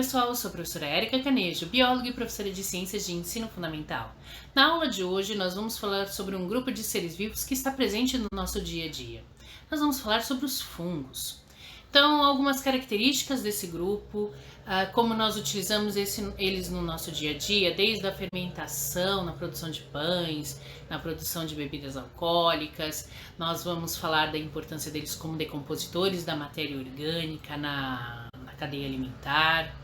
pessoal, eu sou a professora Érica Canejo, bióloga e professora de Ciências de Ensino Fundamental. Na aula de hoje nós vamos falar sobre um grupo de seres vivos que está presente no nosso dia a dia. Nós vamos falar sobre os fungos. Então, algumas características desse grupo, como nós utilizamos eles no nosso dia a dia, desde a fermentação, na produção de pães, na produção de bebidas alcoólicas. Nós vamos falar da importância deles como decompositores da matéria orgânica na cadeia alimentar.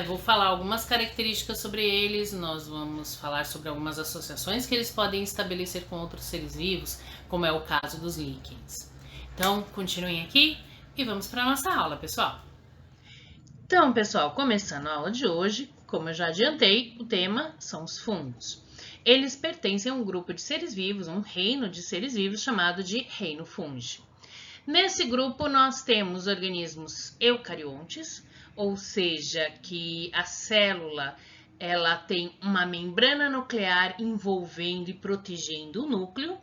Vou falar algumas características sobre eles, nós vamos falar sobre algumas associações que eles podem estabelecer com outros seres vivos, como é o caso dos líquens. Então, continuem aqui e vamos para a nossa aula, pessoal. Então, pessoal, começando a aula de hoje, como eu já adiantei, o tema são os fungos. Eles pertencem a um grupo de seres vivos, um reino de seres vivos chamado de reino fungi. Nesse grupo nós temos organismos eucariontes, ou seja, que a célula ela tem uma membrana nuclear envolvendo e protegendo o núcleo,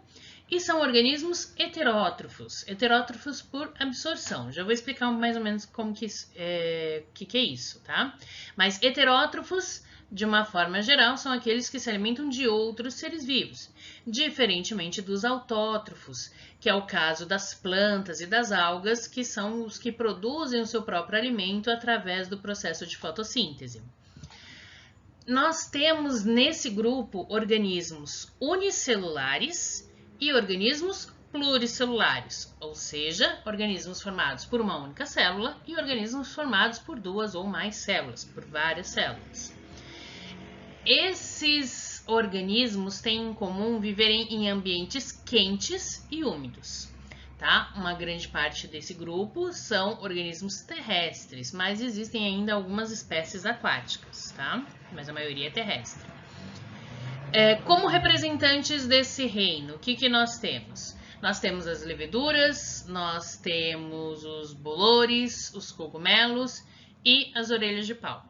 e são organismos heterótrofos, heterótrofos por absorção. Já vou explicar mais ou menos como que é isso, tá? Mas heterótrofos, de uma forma geral, são aqueles que se alimentam de outros seres vivos, diferentemente dos autótrofos, que é o caso das plantas e das algas, que são os que produzem o seu próprio alimento através do processo de fotossíntese. Nós temos nesse grupo organismos unicelulares e organismos pluricelulares, ou seja, organismos formados por uma única célula e organismos formados por duas ou mais células, por várias células. Esses organismos têm em comum viverem em ambientes quentes e úmidos, tá? Uma grande parte desse grupo são organismos terrestres, mas existem ainda algumas espécies aquáticas, tá? Mas a maioria é terrestre. Como representantes desse reino, o que nós temos? Nós temos as leveduras, nós temos os bolores, os cogumelos e as orelhas de pau.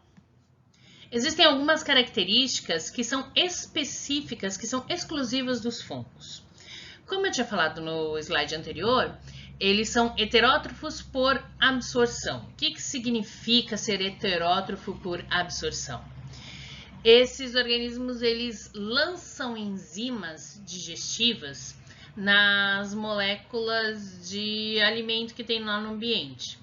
Existem algumas características que são específicas, que são exclusivas dos fungos. Como eu tinha falado no slide anterior, eles são heterótrofos por absorção. O que significa ser heterótrofo por absorção? Esses organismos eles lançam enzimas digestivas nas moléculas de alimento que tem lá no ambiente.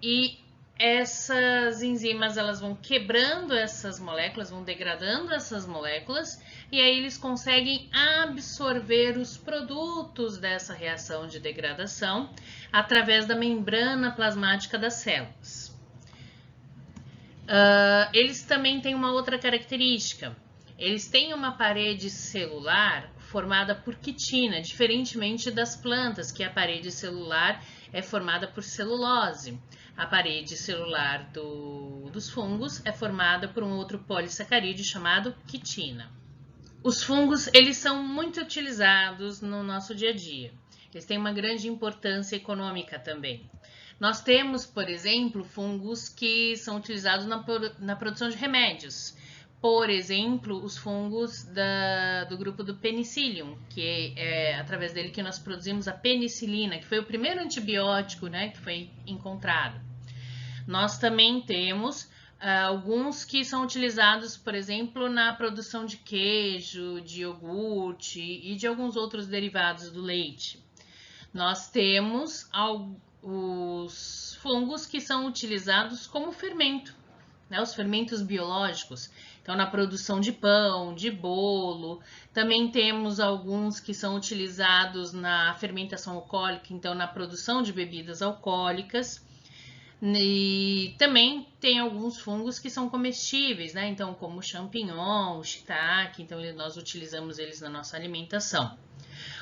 E essas enzimas elas vão quebrando essas moléculas, vão degradando essas moléculas, e aí eles conseguem absorver os produtos dessa reação de degradação através da membrana plasmática das células. Eles também têm uma outra característica. Eles têm uma parede celular formada por quitina, diferentemente das plantas, que a parede celular é formada por celulose. A parede celular dos fungos é formada por um outro polissacarídeo chamado quitina. Os fungos eles são muito utilizados no nosso dia a dia. Eles têm uma grande importância econômica também. Nós temos, por exemplo, fungos que são utilizados na produção de remédios. Por exemplo, os fungos do grupo do Penicillium, que é através dele que nós produzimos a penicilina, que foi o primeiro antibiótico, né, que foi encontrado. Nós também temos alguns que são utilizados, por exemplo, na produção de queijo, de iogurte e de alguns outros derivados do leite. Nós temos os fungos que são utilizados como fermento, né, os fermentos biológicos. Então, na produção de pão, de bolo, também temos alguns que são utilizados na fermentação alcoólica, então na produção de bebidas alcoólicas. E também tem alguns fungos que são comestíveis, né? Então, como o champignon, o shiitake, então nós utilizamos eles na nossa alimentação.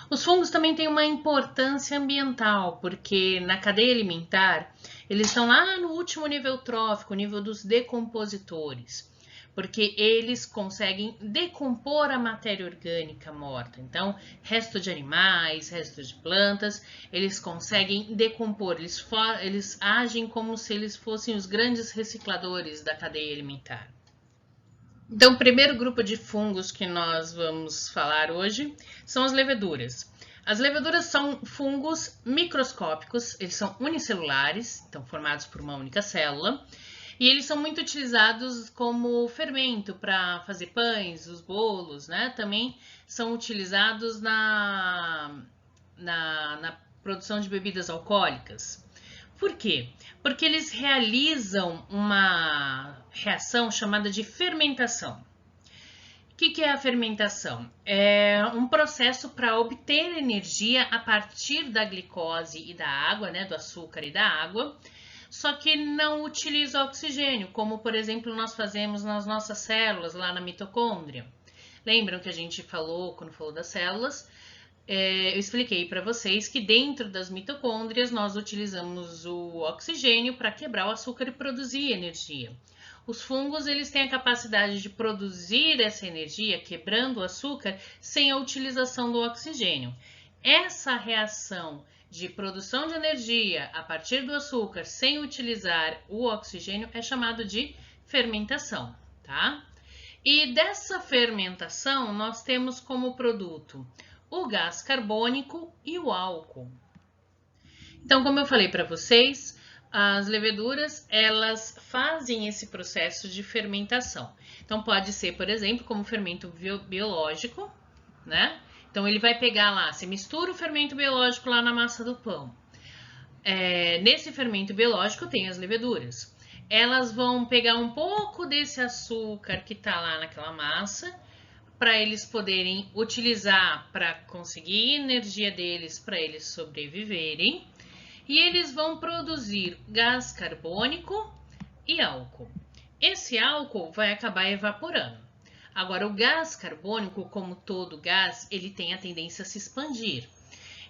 Os fungos também têm uma importância ambiental, porque na cadeia alimentar, eles estão lá no último nível trófico, o nível dos decompositores, porque eles conseguem decompor a matéria orgânica morta. Então, resto de animais, resto de plantas, eles conseguem decompor, eles agem como se eles fossem os grandes recicladores da cadeia alimentar. Então, o primeiro grupo de fungos que nós vamos falar hoje são as leveduras. As leveduras são fungos microscópicos, eles são unicelulares, então formados por uma única célula. E eles são muito utilizados como fermento para fazer pães, os bolos, né? Também são utilizados na produção de bebidas alcoólicas. Por quê? Porque eles realizam uma reação chamada de fermentação. O que é a fermentação? É um processo para obter energia a partir da glicose e da água, né, do açúcar e da água, só que não utiliza oxigênio, como por exemplo nós fazemos nas nossas células lá na mitocôndria. Lembram que a gente falou, quando falou das células, eu expliquei para vocês que dentro das mitocôndrias nós utilizamos o oxigênio para quebrar o açúcar e produzir energia. Os fungos eles têm a capacidade de produzir essa energia quebrando o açúcar sem a utilização do oxigênio. Essa reação de produção de energia a partir do açúcar sem utilizar o oxigênio é chamado de fermentação, tá? E dessa fermentação nós temos como produto o gás carbônico e o álcool. Então, como eu falei para vocês, as leveduras, elas fazem esse processo de fermentação. Então, pode ser, por exemplo, como fermento biológico, né? Então, ele vai pegar lá, você mistura o fermento biológico lá na massa do pão. Nesse fermento biológico tem as leveduras. Elas vão pegar um pouco desse açúcar que está lá naquela massa, para eles poderem utilizar para conseguir energia deles, para eles sobreviverem. E eles vão produzir gás carbônico e álcool. Esse álcool vai acabar evaporando. Agora, o gás carbônico, como todo gás, ele tem a tendência a se expandir.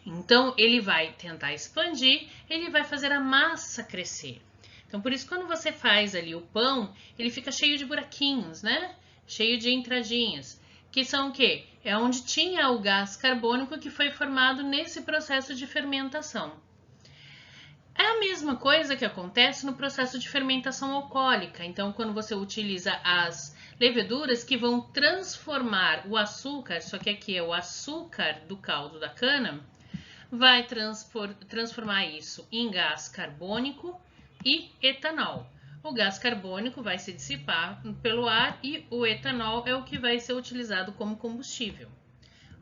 Então, ele vai tentar expandir, ele vai fazer a massa crescer. Então, por isso, quando você faz ali o pão, ele fica cheio de buraquinhos, né? Cheio de entradinhas. Que são o quê? É onde tinha o gás carbônico que foi formado nesse processo de fermentação. É a mesma coisa que acontece no processo de fermentação alcoólica. Então, quando você utiliza as leveduras que vão transformar o açúcar, só que aqui é o açúcar do caldo da cana, vai transformar isso em gás carbônico e etanol. O gás carbônico vai se dissipar pelo ar e o etanol é o que vai ser utilizado como combustível.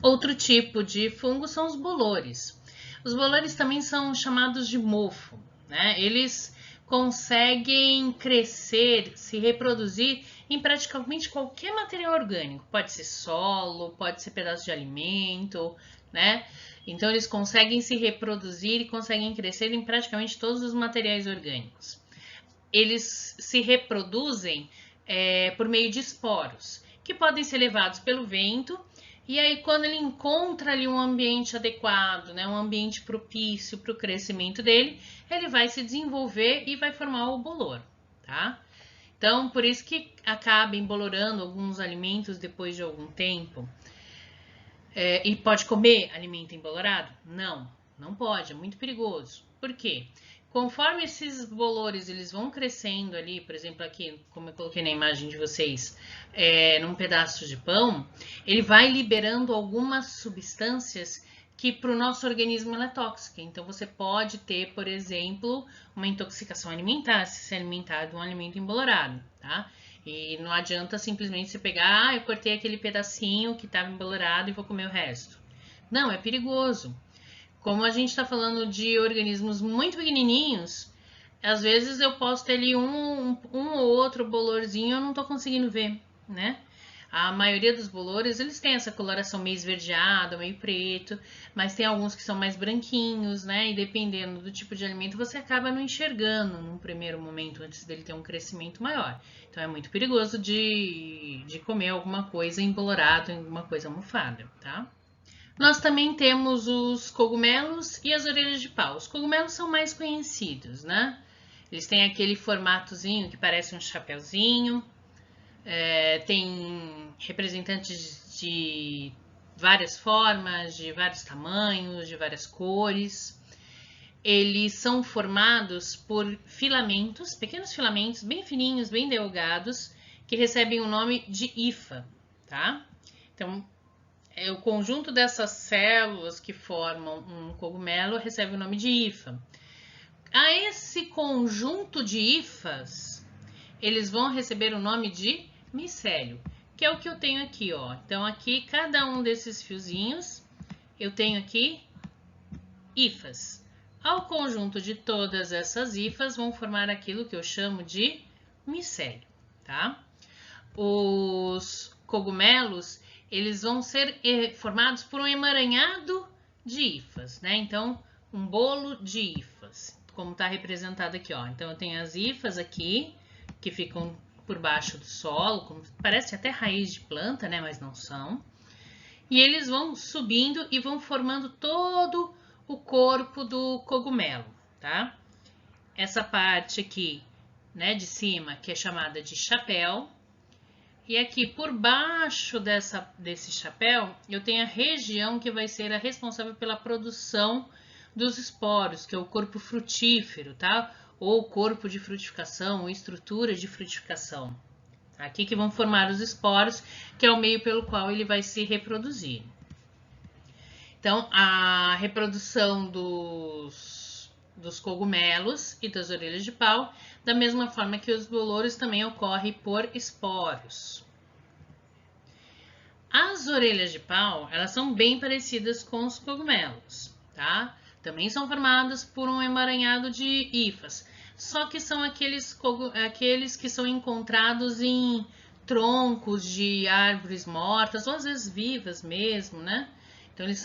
Outro tipo de fungo são os bolores. Os bolores também são chamados de mofo, né? Eles conseguem crescer, se reproduzir em praticamente qualquer material orgânico. Pode ser solo, pode ser pedaço de alimento, né? Então, eles conseguem se reproduzir e conseguem crescer em praticamente todos os materiais orgânicos. Eles se reproduzem por meio de esporos, que podem ser levados pelo vento, e aí quando ele encontra ali um ambiente adequado, né, um ambiente propício para o crescimento dele, ele vai se desenvolver e vai formar o bolor, tá? Então, por isso que acaba embolorando alguns alimentos depois de algum tempo. E pode comer alimento embolorado? Não, não pode, é muito perigoso. Por quê? Conforme esses bolores eles vão crescendo ali, por exemplo aqui, como eu coloquei na imagem de vocês, num pedaço de pão, ele vai liberando algumas substâncias que para o nosso organismo ela é tóxica. Então você pode ter, por exemplo, uma intoxicação alimentar, se se alimentar de um alimento embolorado, tá? E não adianta simplesmente você pegar, eu cortei aquele pedacinho que estava embolorado e vou comer o resto. Não, é perigoso. Como a gente está falando de organismos muito pequenininhos, às vezes eu posso ter ali um ou outro bolorzinho e eu não estou conseguindo ver, né? A maioria dos bolores, eles têm essa coloração meio esverdeada, meio preto, mas tem alguns que são mais branquinhos, né? E dependendo do tipo de alimento, você acaba não enxergando num primeiro momento, antes dele ter um crescimento maior. Então, é muito perigoso de comer alguma coisa embolorada, alguma coisa mofada, tá? Nós também temos os cogumelos e as orelhas de pau. Os cogumelos são mais conhecidos, né? Eles têm aquele formatozinho que parece um chapeuzinho. Tem representantes de várias formas, de vários tamanhos, de várias cores. Eles são formados por filamentos, pequenos filamentos bem fininhos, bem delgados, que recebem o nome de hifa, tá? Então, o conjunto dessas células que formam um cogumelo recebe o nome de hifa. A esse conjunto de hifas, eles vão receber o nome de micélio, que é o que eu tenho aqui, ó. Então, aqui, cada um desses fiozinhos, eu tenho aqui hifas. Ao conjunto de todas essas hifas vão formar aquilo que eu chamo de micélio, tá? Os cogumelos, eles vão ser formados por um emaranhado de hifas, né? Então, um bolo de hifas, como está representado aqui, ó. Então, eu tenho as hifas aqui, que ficam por baixo do solo, como parece até raiz de planta, né? Mas não são. E eles vão subindo e vão formando todo o corpo do cogumelo, tá? Essa parte aqui, né, de cima, que é chamada de chapéu. E aqui por baixo desse chapéu, eu tenho a região que vai ser a responsável pela produção dos esporos, que é o corpo frutífero, tá? Ou corpo de frutificação, ou estrutura de frutificação. Aqui que vão formar os esporos, que é o meio pelo qual ele vai se reproduzir. Então, a reprodução dos cogumelos e das orelhas de pau, da mesma forma que os bolores, também ocorre por esporos. As orelhas de pau, elas são bem parecidas com os cogumelos, tá? Também são formadas por um emaranhado de hifas, só que são aqueles que são encontrados em troncos de árvores mortas, ou às vezes vivas mesmo, né? Então, eles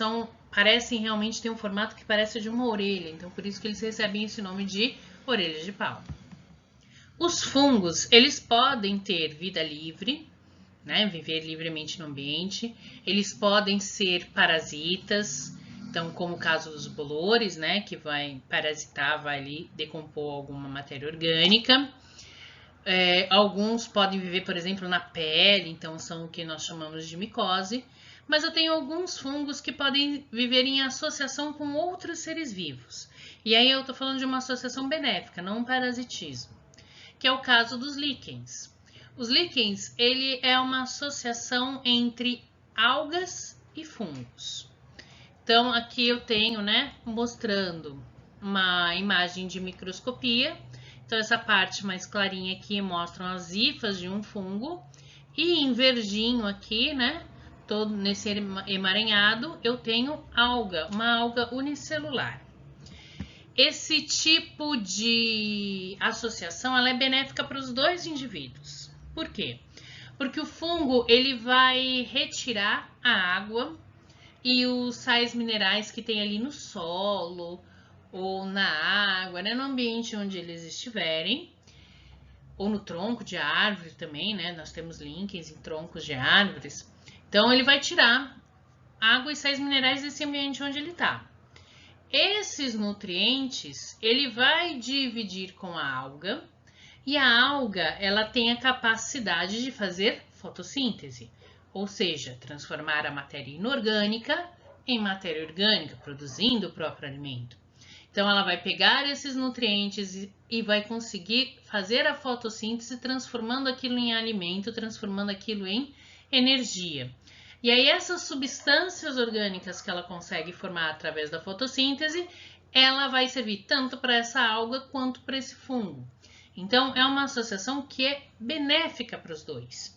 parecem realmente ter um formato que parece de uma orelha, então por isso que eles recebem esse nome de orelhas de pau. Os fungos, eles podem ter vida livre, né, viver livremente no ambiente, eles podem ser parasitas, então como o caso dos bolores, né, que vai parasitar, vai ali decompor alguma matéria orgânica. Alguns podem viver, por exemplo, na pele, então são o que nós chamamos de micose. Mas eu tenho alguns fungos que podem viver em associação com outros seres vivos. E aí eu estou falando de uma associação benéfica, não um parasitismo, que é o caso dos líquens. Os líquens, ele é uma associação entre algas e fungos. Então, aqui eu tenho, né, mostrando uma imagem de microscopia. Então, essa parte mais clarinha aqui mostra as hifas de um fungo. E em verdinho aqui, né, todo nesse emaranhado, eu tenho alga, uma alga unicelular. Esse tipo de associação, ela é benéfica para os dois indivíduos. Por quê? Porque o fungo, ele vai retirar a água e os sais minerais que tem ali no solo ou na água, né, no ambiente onde eles estiverem, ou no tronco de árvore também, né? Nós temos líquens em troncos de árvores. Então, ele vai tirar água e sais minerais desse ambiente onde ele está. Esses nutrientes, ele vai dividir com a alga, e a alga, ela tem a capacidade de fazer fotossíntese, ou seja, transformar a matéria inorgânica em matéria orgânica, produzindo o próprio alimento. Então, ela vai pegar esses nutrientes e vai conseguir fazer a fotossíntese, transformando aquilo em alimento, transformando aquilo em energia. E aí, essas substâncias orgânicas que ela consegue formar através da fotossíntese, ela vai servir tanto para essa alga quanto para esse fungo. Então, é uma associação que é benéfica para os dois.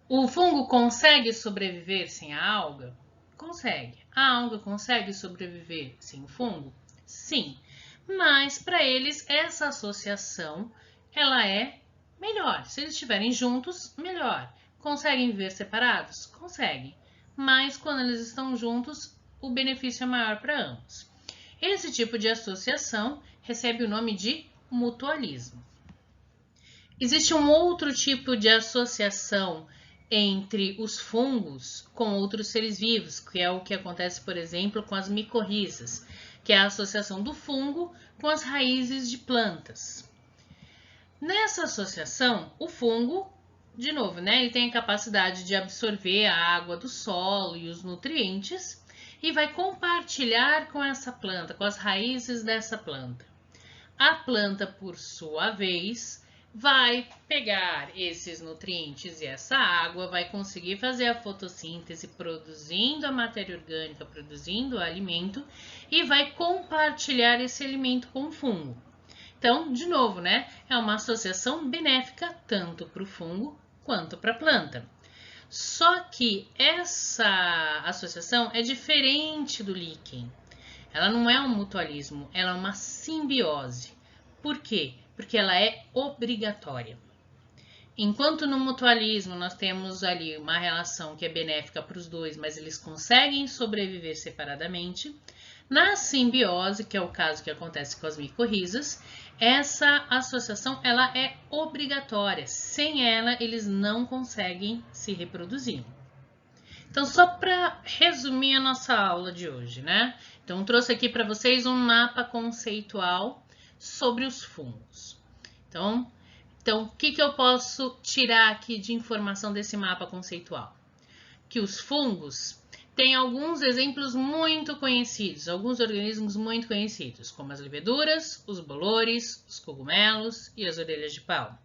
O fungo consegue sobreviver sem a alga? Consegue. A alga consegue sobreviver sem o fungo? Sim. Mas, para eles, essa associação, ela é melhor. Se eles estiverem juntos, melhor. Conseguem viver separados? Conseguem. Mas, quando eles estão juntos, o benefício é maior para ambos. Esse tipo de associação recebe o nome de mutualismo. Existe um outro tipo de associação entre os fungos com outros seres vivos, que é o que acontece, por exemplo, com as micorrizas, que é a associação do fungo com as raízes de plantas. Nessa associação, o fungo, de novo, né, ele tem a capacidade de absorver a água do solo e os nutrientes e vai compartilhar com essa planta, com as raízes dessa planta. A planta, por sua vez, vai pegar esses nutrientes e essa água, vai conseguir fazer a fotossíntese, produzindo a matéria orgânica, produzindo o alimento, e vai compartilhar esse alimento com o fungo. Então, de novo, né? É uma associação benéfica tanto para o fungo quanto para a planta. Só que essa associação é diferente do líquen. Ela não é um mutualismo, ela é uma simbiose. Por quê? Porque ela é obrigatória. Enquanto no mutualismo nós temos ali uma relação que é benéfica para os dois, mas eles conseguem sobreviver separadamente, na simbiose, que é o caso que acontece com as micorrizas, essa associação ela é obrigatória. Sem ela, eles não conseguem se reproduzir. Então, só para resumir a nossa aula de hoje, né? Então, trouxe aqui para vocês um mapa conceitual sobre os fungos. Então, o que eu posso tirar aqui de informação desse mapa conceitual? Que os fungos têm alguns exemplos muito conhecidos, alguns organismos muito conhecidos, como as leveduras, os bolores, os cogumelos e as orelhas de pau.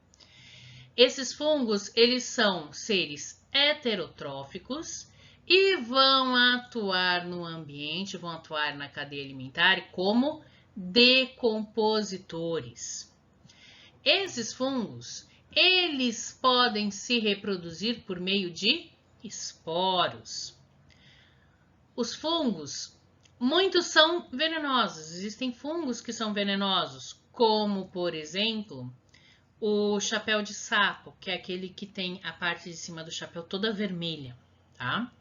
Esses fungos, eles são seres heterotróficos e vão atuar no ambiente, vão atuar na cadeia alimentar como decompositores. Esses fungos, eles podem se reproduzir por meio de esporos. Os fungos, muitos são venenosos. Existem fungos que são venenosos, como, por exemplo, o chapéu de sapo, que é aquele que tem a parte de cima do chapéu toda vermelha, tá?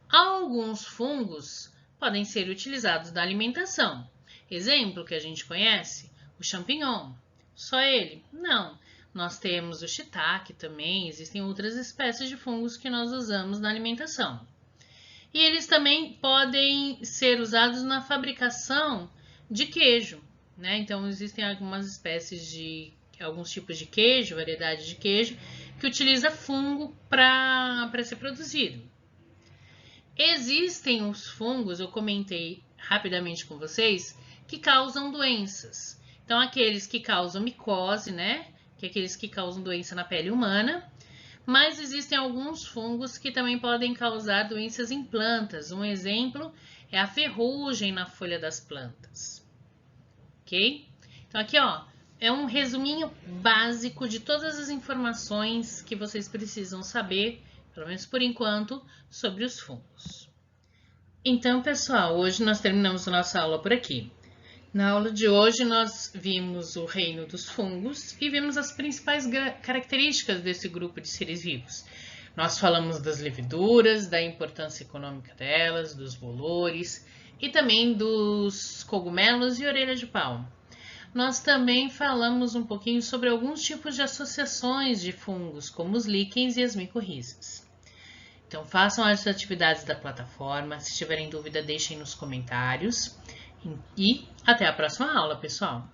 Alguns fungos podem ser utilizados na alimentação. Exemplo que a gente conhece, o champignon. Só ele? Não. Nós temos o shiitake também, existem outras espécies de fungos que nós usamos na alimentação. E eles também podem ser usados na fabricação de queijo, né? Então, existem algumas espécies de, alguns tipos de queijo, variedade de queijo, que utiliza fungo para ser produzido. Existem os fungos, eu comentei rapidamente com vocês, que causam doenças. Então, aqueles que causam micose, né? Que é aqueles que causam doença na pele humana. Mas existem alguns fungos que também podem causar doenças em plantas. Um exemplo é a ferrugem na folha das plantas. Ok? Então, aqui, ó, é um resuminho básico de todas as informações que vocês precisam saber, pelo menos por enquanto, sobre os fungos. Então, pessoal, hoje nós terminamos a nossa aula por aqui. Na aula de hoje, nós vimos o reino dos fungos e vimos as principais características desse grupo de seres vivos. Nós falamos das leveduras, da importância econômica delas, dos bolores e também dos cogumelos e orelha de pau. Nós também falamos um pouquinho sobre alguns tipos de associações de fungos, como os líquens e as micorrizas. Então, façam as atividades da plataforma. Se tiverem dúvida, deixem nos comentários. E até a próxima aula, pessoal!